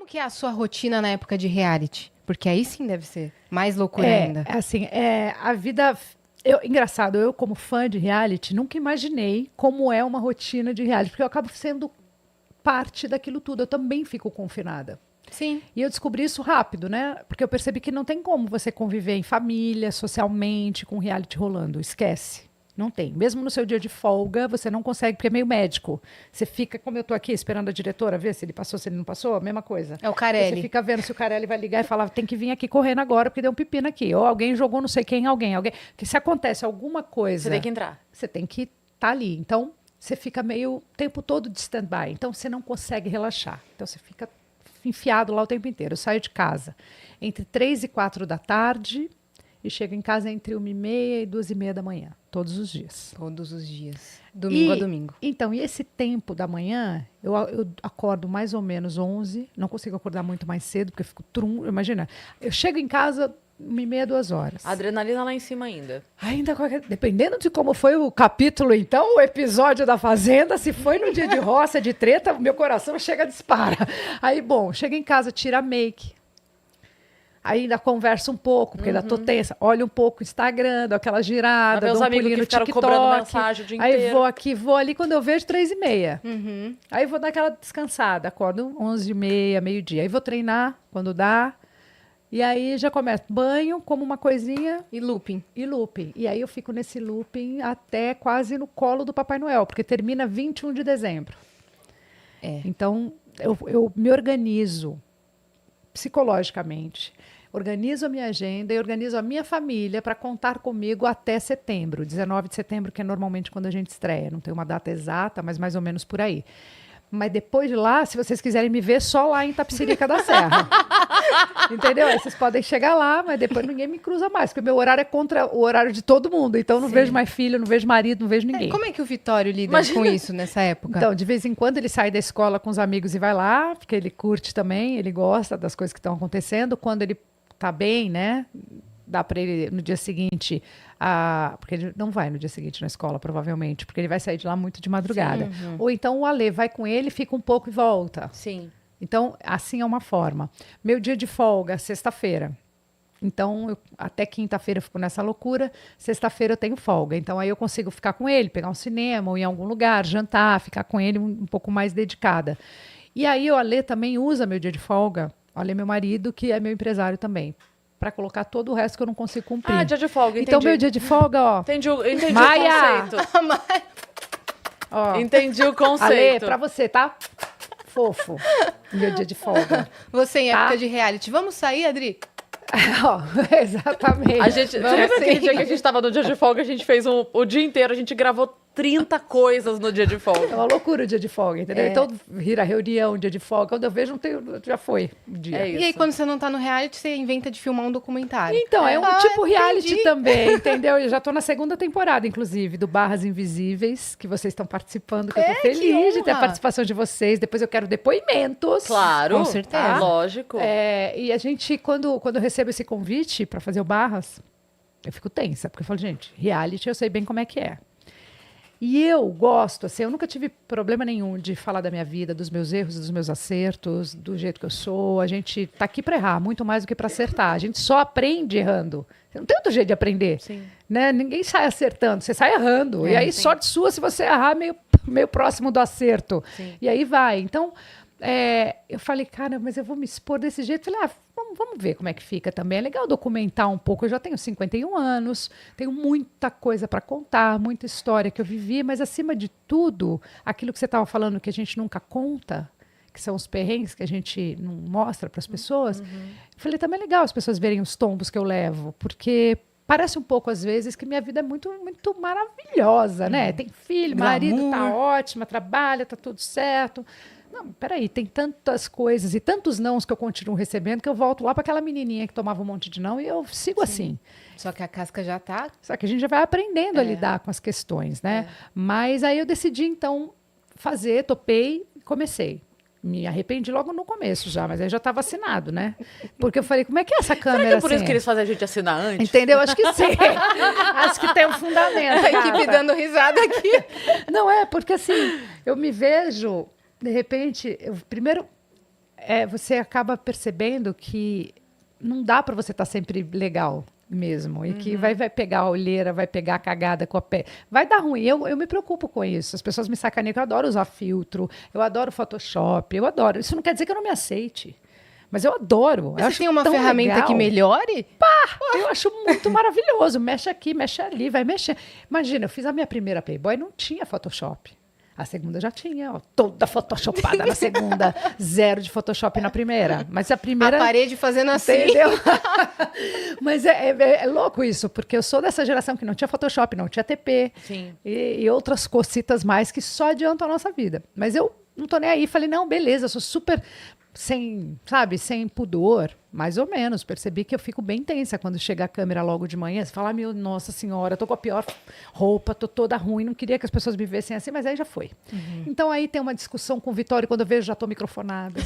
Como que é a sua rotina na época de reality? Porque aí sim deve ser mais loucura ainda. Assim, a vida... engraçado, eu como fã de reality, nunca imaginei como é uma rotina de reality, porque eu acabo sendo parte daquilo tudo. Eu também fico confinada. Sim. E eu descobri isso rápido, né? Porque eu percebi que não tem como você conviver em família, socialmente, com reality rolando. Esquece. Não tem. Mesmo no seu dia de folga, você não consegue, porque é meio médico. Você fica, como eu tô aqui, esperando a diretora ver se ele passou, se ele não passou, a mesma coisa. É o Carelli. Você fica vendo se o Carelli vai ligar e falar, tem que vir aqui correndo agora, porque deu um pepino aqui. Ou alguém jogou não sei quem em alguém. Porque se acontece alguma coisa... Você tem que entrar. Você tem que estar ali. Então, você fica meio o tempo todo de stand-by. Então, você não consegue relaxar. Então, você fica enfiado lá o tempo inteiro. Eu saio de casa entre 3 e 4 da tarde e chego em casa entre 1h30 e 2h30 da manhã. Todos os dias. Todos os dias. Domingo a domingo. Então, e esse tempo da manhã, eu acordo mais ou menos 11, não consigo acordar muito mais cedo, porque eu fico imagina, eu chego em casa 1h30, 2h. A adrenalina lá em cima ainda. Dependendo de como foi o capítulo, então, o episódio da Fazenda, se foi no dia de roça, de treta, meu coração chega a dispara. Aí, bom, chego em casa, tiro a make. Ainda converso um pouco, porque ainda tô tensa. Olho um pouco o Instagram, dou aquela girada, dou um pulinho no TikTok. Cobrando mensagem o dia aí inteiro. vou aqui, vou ali, quando eu vejo 3h30. Aí vou dar aquela descansada, acordo 11h30, meio-dia. Aí vou treinar, quando dá. E aí já começo banho, como uma coisinha. E looping. E aí eu fico nesse looping até quase no colo do Papai Noel, porque termina 21 de dezembro. Então, eu me organizo psicologicamente. Organizo a minha agenda e organizo a minha família para contar comigo até setembro, 19 de setembro, que é normalmente quando a gente estreia. Não tem uma data exata, mas mais ou menos por aí. Mas depois de lá, se vocês quiserem me ver, só lá em Itapecerica da Serra. Entendeu? Aí vocês podem chegar lá, mas depois ninguém me cruza mais, porque o meu horário é contra o horário de todo mundo. Então, não vejo mais filho, não vejo marido, não vejo ninguém. Como é que o Vitório lida com isso nessa época? Então, de vez em quando ele sai da escola com os amigos e vai lá, porque ele curte também, ele gosta das coisas que estão acontecendo. Quando ele tá bem, né? Dá para ele no dia seguinte, porque ele não vai no dia seguinte na escola, provavelmente, porque ele vai sair de lá muito de madrugada. Sim, Ou então o Alê vai com ele, fica um pouco e volta. Sim. Então, assim é uma forma. Meu dia de folga, sexta-feira. Então, até quinta-feira eu fico nessa loucura, sexta-feira eu tenho folga. Então, aí eu consigo ficar com ele, pegar um cinema ou ir em algum lugar, jantar, ficar com ele um pouco mais dedicada. E aí o Alê também usa meu dia de folga, o Alê, meu marido, que é meu empresário também, para colocar todo o resto que eu não consigo cumprir. Dia de folga, entendi. Então, meu dia de folga, ó. Entendi Maia! o conceito. Ó, Entendi o Alê, conceito. pra você, tá? Fofo. Meu dia de folga. Você em Tá? época de reality. Vamos sair, Adri? Ó, exatamente. A gente, você lembra aquele dia que a gente tava no dia de folga, a gente fez o dia inteiro, a gente gravou 30 coisas no dia de É folga. uma loucura o dia de folga, entendeu? Então, vira reunião, dia de folga. Quando eu vejo, não tenho, já foi o dia. É isso. E aí, quando você não tá no reality, você inventa de filmar um documentário. Então, é um tipo reality entendi. também, entendeu? Eu já tô na segunda temporada, inclusive, do Barras Invisíveis, que vocês estão participando, que eu tô que feliz de ter a honra. participação de vocês. Depois eu quero depoimentos. Claro. Com certeza. Lógico. E a gente, quando eu recebo esse convite para fazer o Barras, eu fico tensa, porque eu falo, gente, reality eu sei bem como é que é. E eu gosto, assim, eu nunca tive problema nenhum de falar da minha vida, dos meus erros, dos meus acertos, do jeito que eu sou. A gente tá aqui para errar, muito mais do que para acertar. A gente só aprende errando. Você não tem outro jeito de aprender. Sim. Né? Ninguém sai acertando, você sai errando. E aí, sim. sorte sua se você errar meio próximo do acerto. Sim. E aí vai. Então, eu falei, cara, mas eu vou me expor desse jeito. Falei, vamos ver como é que fica também. É legal documentar um pouco. Eu já tenho 51 anos, tenho muita coisa para contar, muita história que eu vivi, mas acima de tudo, aquilo que você estava falando que a gente nunca conta, que são os perrengues que a gente não mostra para as pessoas. Eu falei, também é legal as pessoas verem os tombos que eu levo, porque parece um pouco, às vezes, que minha vida é muito, muito maravilhosa, né? Tem filho, marido, tá ótima, trabalha, tá tudo certo. Não, peraí, tem tantas coisas e tantos nãos que eu continuo recebendo que eu volto lá para aquela menininha que tomava um monte de não e eu sigo assim. Só que a casca já tá... Só que a gente já vai aprendendo a lidar com as questões, né? Mas aí eu decidi, então, topei e comecei. Me arrependi logo no começo já, mas aí já estava assinado, né? Porque eu falei, como é que é essa câmera Será que é por assim? isso que eles fazem a gente assinar antes? Entendeu? Acho que sim. Acho que tem um fundamento. A equipe gata. dando risada aqui. Não é, porque assim, eu me vejo, de repente, primeiro, você acaba percebendo que não dá para você estar sempre legal mesmo. E que vai pegar a olheira, vai pegar a cagada com a pé. Vai dar ruim. Eu me preocupo com isso. As pessoas me sacaneiam, que eu adoro usar filtro, eu adoro Photoshop, eu adoro. Isso não quer dizer que eu não me aceite. Mas eu adoro. Mas você tem uma ferramenta que melhore? Eu acho muito maravilhoso. Mexe aqui, mexe ali, vai mexer. Imagina, eu fiz a minha primeira Playboy, não tinha Photoshop. A segunda já tinha, ó, toda photoshopada na segunda, 0 de Photoshop na primeira. Mas a primeira... A parede fazendo assim. Entendeu? Mas é louco isso, porque eu sou dessa geração que não tinha Photoshop, não tinha TP. Sim. E outras cocitas mais que só adiantam a nossa vida. Mas eu não tô nem aí. Falei, não, beleza, eu sou super... sem pudor, mais ou menos. Percebi que eu fico bem tensa quando chega a câmera logo de manhã. Você fala, meu, nossa senhora, tô com a pior roupa, tô toda ruim, não queria que as pessoas me vissem assim, mas aí já foi. Então aí tem uma discussão com o Vitório, quando eu vejo já tô microfonada.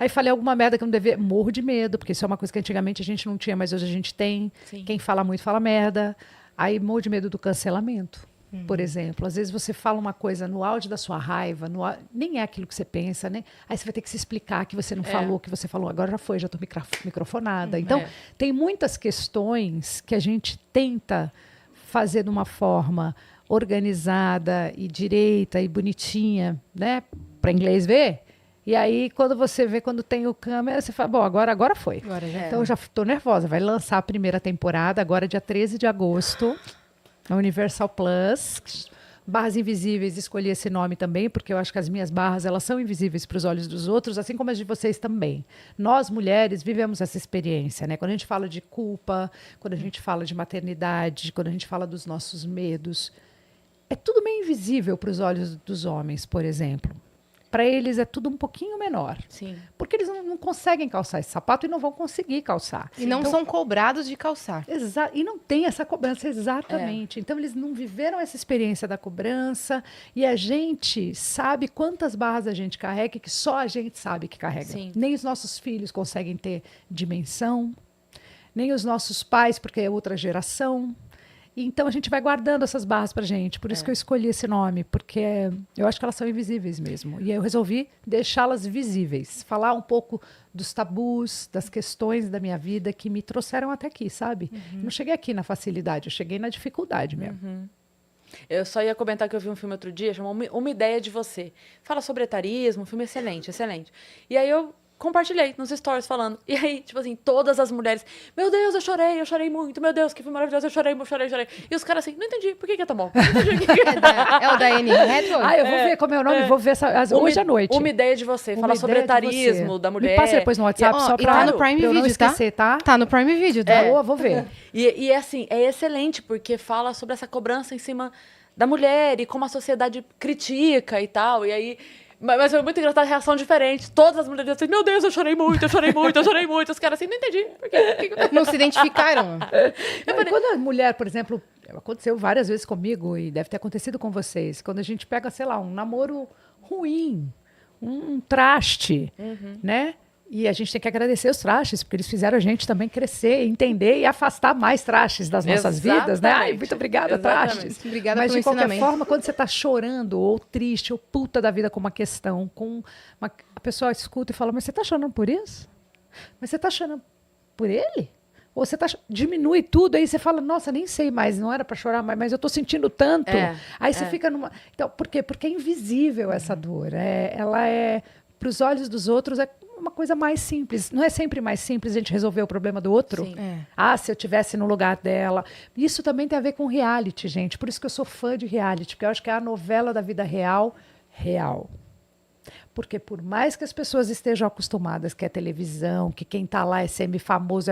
Aí falei alguma merda que eu não devia, morro de medo, porque isso é uma coisa que antigamente a gente não tinha, mas hoje a gente tem. Sim. Quem fala muito fala merda. Aí morro de medo do cancelamento. Por exemplo, às vezes você fala uma coisa no auge da sua raiva, nem é aquilo que você pensa, né? Aí você vai ter que se explicar que você não falou, que você falou, agora já foi, já estou microfonada. Então, tem muitas questões que a gente tenta fazer de uma forma organizada e direita e bonitinha, né? Para inglês ver. E aí, quando você vê, quando tem o câmera, você fala, bom, agora foi. Agora já Então, eu já estou nervosa. Vai lançar a primeira temporada, agora dia 13 de agosto. Na Universal Plus, Barras Invisíveis, escolhi esse nome também, porque eu acho que as minhas barras, elas são invisíveis para os olhos dos outros, assim como as de vocês também. Nós, mulheres, vivemos essa experiência, né? Quando a gente fala de culpa, quando a gente fala de maternidade, quando a gente fala dos nossos medos, é tudo meio invisível para os olhos dos homens, por exemplo. Para eles é tudo um pouquinho menor. Sim. Porque eles não conseguem calçar esse sapato e não vão conseguir calçar. E não são cobrados de calçar. E não tem essa cobrança, exatamente. Então, eles não viveram essa experiência da cobrança e a gente sabe quantas barras a gente carrega que só a gente sabe que carrega. Sim. Nem os nossos filhos conseguem ter dimensão, nem os nossos pais, porque é outra geração. E então, a gente vai guardando essas barras pra gente. Por isso que eu escolhi esse nome, porque eu acho que elas são invisíveis mesmo. E aí eu resolvi deixá-las visíveis. Falar um pouco dos tabus, das questões da minha vida que me trouxeram até aqui, sabe? Não cheguei aqui na facilidade, eu cheguei na dificuldade mesmo. Eu só ia comentar que eu vi um filme outro dia, chamou Uma Ideia de Você. Fala sobre etarismo, um filme excelente, excelente. E aí eu compartilhei nos stories falando. E aí, tipo assim, todas as mulheres, meu Deus, eu chorei muito, meu Deus, que filme maravilhoso, eu chorei. E os caras assim, não entendi, por que é tão bom? Não entendi o que É o da Anne Hathaway? Eu vou ver como é o nome, vou ver hoje à noite. Uma Ideia de Você, fala sobre Ideia de etarismo você. da mulher. Me passa depois no WhatsApp, só e pra, tá no Prime pra eu não Video, tá? esquecer, tá? Tá no Prime Video, tá? Boa, vou ver. E é assim, é excelente, porque fala sobre essa cobrança em cima da mulher e como a sociedade critica e tal. E aí... Mas foi muito engraçado a reação diferente. Todas as mulheres assim, meu Deus, eu chorei muito. Os caras assim, não entendi. Por quê? Não se identificaram. Quando a mulher, por exemplo, aconteceu várias vezes comigo e deve ter acontecido com vocês, quando a gente pega, sei lá, um namoro ruim, um traste, né? E a gente tem que agradecer os trastes, porque eles fizeram a gente também crescer, entender e afastar mais trastes das nossas vidas, né? Ai, muito obrigada, trastes. Obrigada Mas, pelo de qualquer ensinamento. forma, quando você está chorando, ou triste, ou puta da vida com uma questão, a pessoa escuta e fala, mas você está chorando por isso? Mas você está chorando por ele? Ou você diminui tudo, aí você fala, nossa, nem sei mais, não era para chorar mais, mas eu estou sentindo tanto. Aí você fica numa... Então, por quê? Porque é invisível essa dor. Ela é, para os olhos dos outros, é uma coisa mais simples. Não é sempre mais simples a gente resolver o problema do outro? Sim. Se eu estivesse no lugar dela. Isso também tem a ver com reality, gente. Por isso que eu sou fã de reality, porque eu acho que é a novela da vida real. Porque por mais que as pessoas estejam acostumadas que é televisão, que quem está lá é semi-famoso,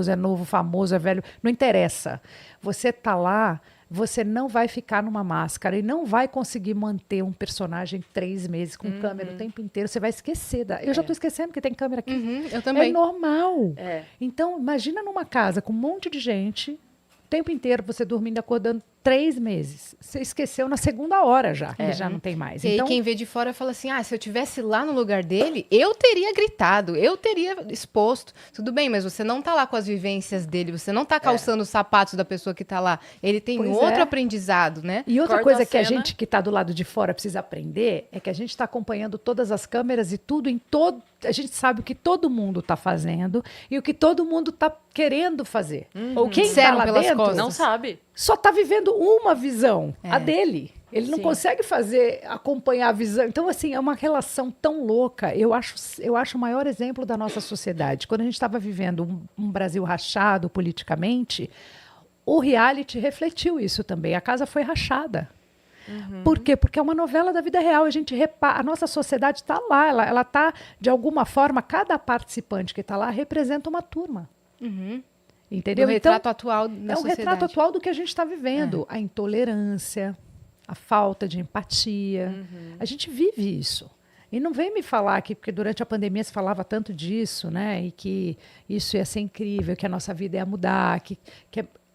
é novo, famoso, é velho, não interessa. Você está lá, você não vai ficar numa máscara e não vai conseguir manter um personagem 3 meses com câmera o tempo inteiro. Você vai esquecer. Eu já estou esquecendo que tem câmera aqui. Eu também. É normal. Então, imagina numa casa com um monte de gente, o tempo inteiro você dormindo, acordando, 3 meses. Você esqueceu na segunda hora já, que já não tem mais. E Então, aí quem vê de fora fala assim, se eu tivesse lá no lugar dele, eu teria gritado, eu teria exposto. Tudo bem, mas você não tá lá com as vivências dele, você não tá calçando os sapatos da pessoa que tá lá. Ele tem Pois outro é. aprendizado, né? e outra Corta coisa a que a cena. gente que está do lado de fora precisa aprender é que a gente está acompanhando todas as câmeras e tudo em todo. A gente sabe o que todo mundo está fazendo e o que todo mundo está querendo fazer. Ou quem está Disseram lá pelas dentro costas. Não sabe. só está vivendo uma visão, a dele. Ele não Sim. consegue acompanhar a visão. Então, assim, é uma relação tão louca. Eu acho o maior exemplo da nossa sociedade. Quando a gente estava vivendo um Brasil rachado politicamente, o reality refletiu isso também. A casa foi rachada. Por quê? Porque é uma novela da vida real. A nossa sociedade está lá. Ela está, de alguma forma, cada participante que está lá representa uma turma. Entendeu? O retrato atual da É um sociedade. retrato atual do que a gente está vivendo. A intolerância, a falta de empatia. A gente vive isso. E não vem me falar que, porque durante a pandemia se falava tanto disso, né? E que isso ia ser incrível, que a nossa vida ia mudar.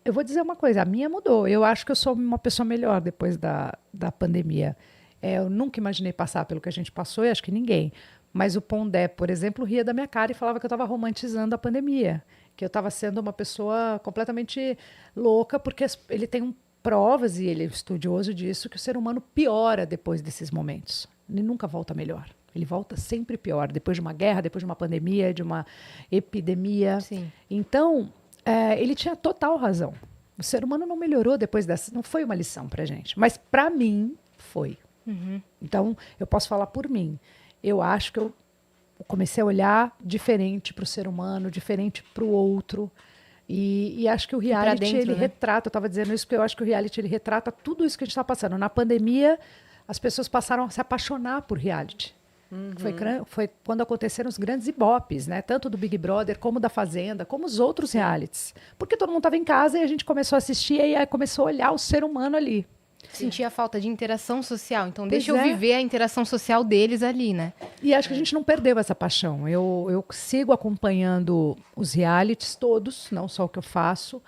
Eu vou dizer uma coisa, a minha mudou. Eu acho que eu sou uma pessoa melhor depois da pandemia. Eu nunca imaginei passar pelo que a gente passou, e acho que ninguém. Mas o Pondé, por exemplo, ria da minha cara e falava que eu estava romantizando a pandemia. Que eu estava sendo uma pessoa completamente louca, porque ele tem provas, e ele é estudioso disso, que o ser humano piora depois desses momentos. Ele nunca volta melhor. Ele volta sempre pior, depois de uma guerra, depois de uma pandemia, de uma epidemia. Sim. Então, ele tinha total razão. O ser humano não melhorou depois dessa. Não foi uma lição para gente, mas para mim foi. Então, eu posso falar por mim. Eu acho que eu comecei a olhar diferente para o ser humano, diferente para o outro. E acho que o reality, dentro, ele né? retrata, eu estava dizendo isso porque eu acho que o reality, ele retrata tudo isso que a gente está passando. Na pandemia, as pessoas passaram a se apaixonar por reality. Foi quando aconteceram os grandes ibopes, né? Tanto do Big Brother, como da Fazenda, como os outros realities. Porque todo mundo estava em casa e a gente começou a assistir e aí começou a olhar o ser humano ali. Sentia falta de interação social. Então, Pois deixa eu é. viver a interação social deles ali, né? E acho que a gente não perdeu essa paixão. Eu sigo acompanhando os realities todos, não só o que eu faço.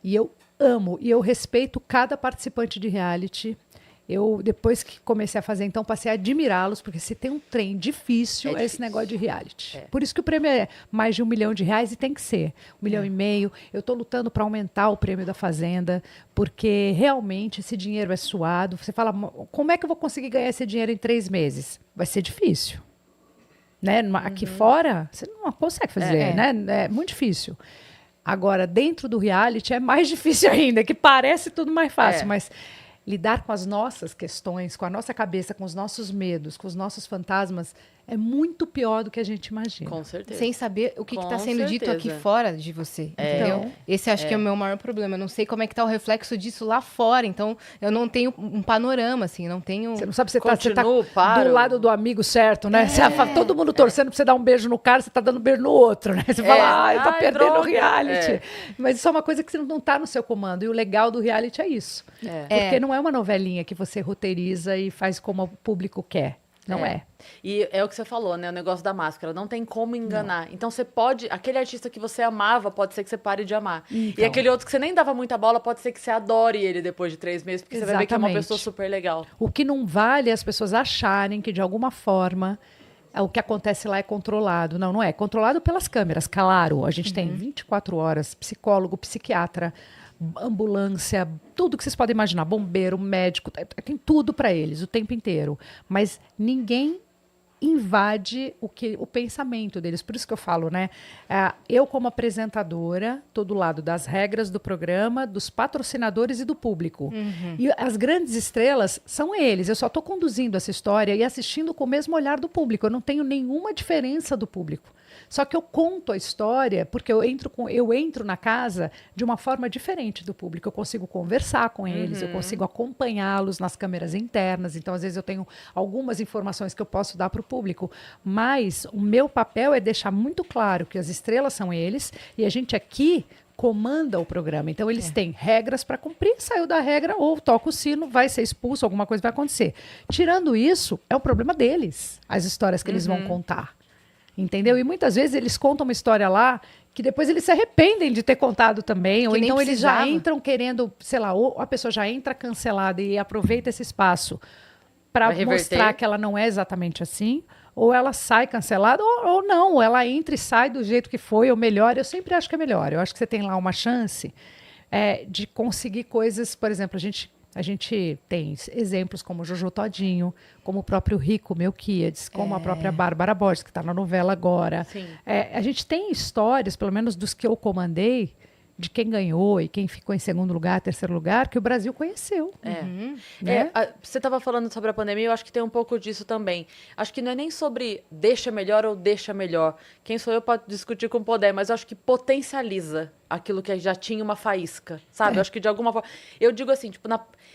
E eu amo e eu respeito cada participante de reality. Eu, depois que comecei a fazer, então, passei a admirá-los, porque se tem um trem difícil, é esse difícil. negócio de reality. Por isso que o prêmio é mais de R$1 milhão e tem que ser. 1,5 milhão. Eu estou lutando para aumentar o prêmio da Fazenda, porque realmente esse dinheiro é suado. Você fala, como é que eu vou conseguir ganhar esse dinheiro em 3 meses? Vai ser difícil. Né? Aqui fora, você não consegue fazer, né? É muito difícil. Agora, dentro do reality é mais difícil ainda, que parece tudo mais fácil, mas lidar com as nossas questões, com a nossa cabeça, com os nossos medos, com os nossos fantasmas, é muito pior do que a gente imagina. Com certeza. Sem saber o que Com está sendo dito aqui certeza. fora de você, entendeu? Então, Esse acho que é o meu maior problema. Eu não sei como é que tá o reflexo disso lá fora. Então, eu não tenho um panorama, assim, não tenho... Você não sabe se você tá Continuo, paro. do lado do amigo certo, né? Todo mundo torcendo pra você dar um beijo no cara, você tá dando um beijo no outro, né? Você fala, ai, tá Ai, perdendo o droga. reality. Mas isso é uma coisa que você não tá no seu comando. E o legal do reality é isso. Porque não é uma novelinha que você roteiriza e faz como o público quer. Não é. E é o que você falou, né? O negócio da máscara. Não tem como enganar. Então você pode. Aquele artista que você amava, pode ser que você pare de amar. E Então. aquele outro que você nem dava muita bola, pode ser que você adore ele depois de 3 meses, porque você vai ver que é uma Exatamente. pessoa super legal. O que não vale é as pessoas acharem que, de alguma forma, o que acontece lá é controlado. Não, não é. É controlado pelas câmeras, claro. A gente tem 24 horas, psicólogo, psiquiatra, ambulância, tudo que vocês podem imaginar, bombeiro, médico, tem tudo para eles o tempo inteiro. Mas ninguém invade o pensamento deles. Por isso que eu falo, né? Eu, como apresentadora, tô do lado das regras do programa, dos patrocinadores e do público. E as grandes estrelas são eles. Eu só tô conduzindo essa história e assistindo com o mesmo olhar do público. Eu não tenho nenhuma diferença do público. Só que eu conto a história porque eu entro na casa de uma forma diferente do público. Eu consigo conversar com eles, eu consigo acompanhá-los nas câmeras internas. Então, às vezes, eu tenho algumas informações que eu posso dar para o público. Mas o meu papel é deixar muito claro que as estrelas são eles e a gente aqui comanda o programa. Então, eles têm regras para cumprir. Saiu da regra ou toca o sino, vai ser expulso, alguma coisa vai acontecer. Tirando isso, é um problema deles, as histórias que eles vão contar. entendeu? E muitas vezes eles contam uma história lá que depois eles se arrependem de ter contado também, ou Que nem então eles já precisava. entram querendo, sei lá, ou a pessoa já entra cancelada e aproveita esse espaço para Pra reverter. mostrar que ela não é exatamente assim, ou ela sai cancelada, ou não, ou ela entra e sai do jeito que foi, ou melhor. Eu sempre acho que é melhor. Eu acho que você tem lá uma chance de conseguir coisas, por exemplo, a gente tem exemplos como o Jojo Todinho, como o próprio Rico Melquiades, como a própria Bárbara Borges, que está na novela agora. Sim. A gente tem histórias, pelo menos dos que eu comandei, de quem ganhou e quem ficou em segundo lugar, terceiro lugar, que o Brasil conheceu. Né? Você estava falando sobre a pandemia, eu acho que tem um pouco disso também. Acho que não é nem sobre deixa melhor ou deixa melhor. Quem sou eu para discutir com o poder, mas eu acho que potencializa aquilo que já tinha uma faísca, sabe? Eu acho que de alguma forma... Eu digo assim, tipo,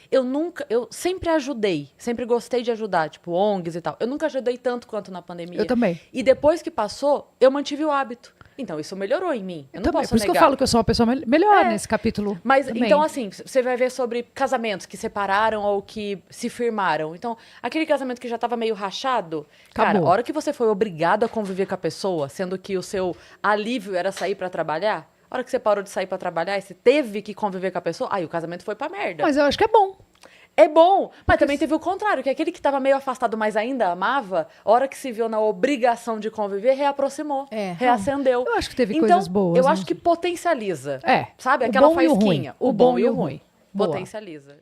eu sempre ajudei, sempre gostei de ajudar, tipo, ONGs e tal. Eu nunca ajudei tanto quanto na pandemia. Eu também. E depois que passou, eu mantive o hábito. Então, isso melhorou em mim. Eu não Também. posso Por isso que eu negar. falo que eu sou uma pessoa melhor nesse capítulo. Mas, também. então, assim, você vai ver sobre casamentos que separaram ou que se firmaram. Então, aquele casamento que já estava meio rachado, cara, Acabou. a hora que você foi obrigado a conviver com a pessoa, sendo que o seu alívio era sair para trabalhar, a hora que você parou de sair para trabalhar e você teve que conviver com a pessoa, aí o casamento foi pra merda. Mas eu acho que é bom. É bom, mas também teve o contrário, que aquele que estava meio afastado, mas ainda amava, a hora que se viu na obrigação de conviver, reaproximou, reacendeu. Eu acho que teve então, coisas boas, Eu né? acho que potencializa. É, Sabe? o Aquela bom e o ruim. faísquinha. O bom e o ruim. Boa. Potencializa.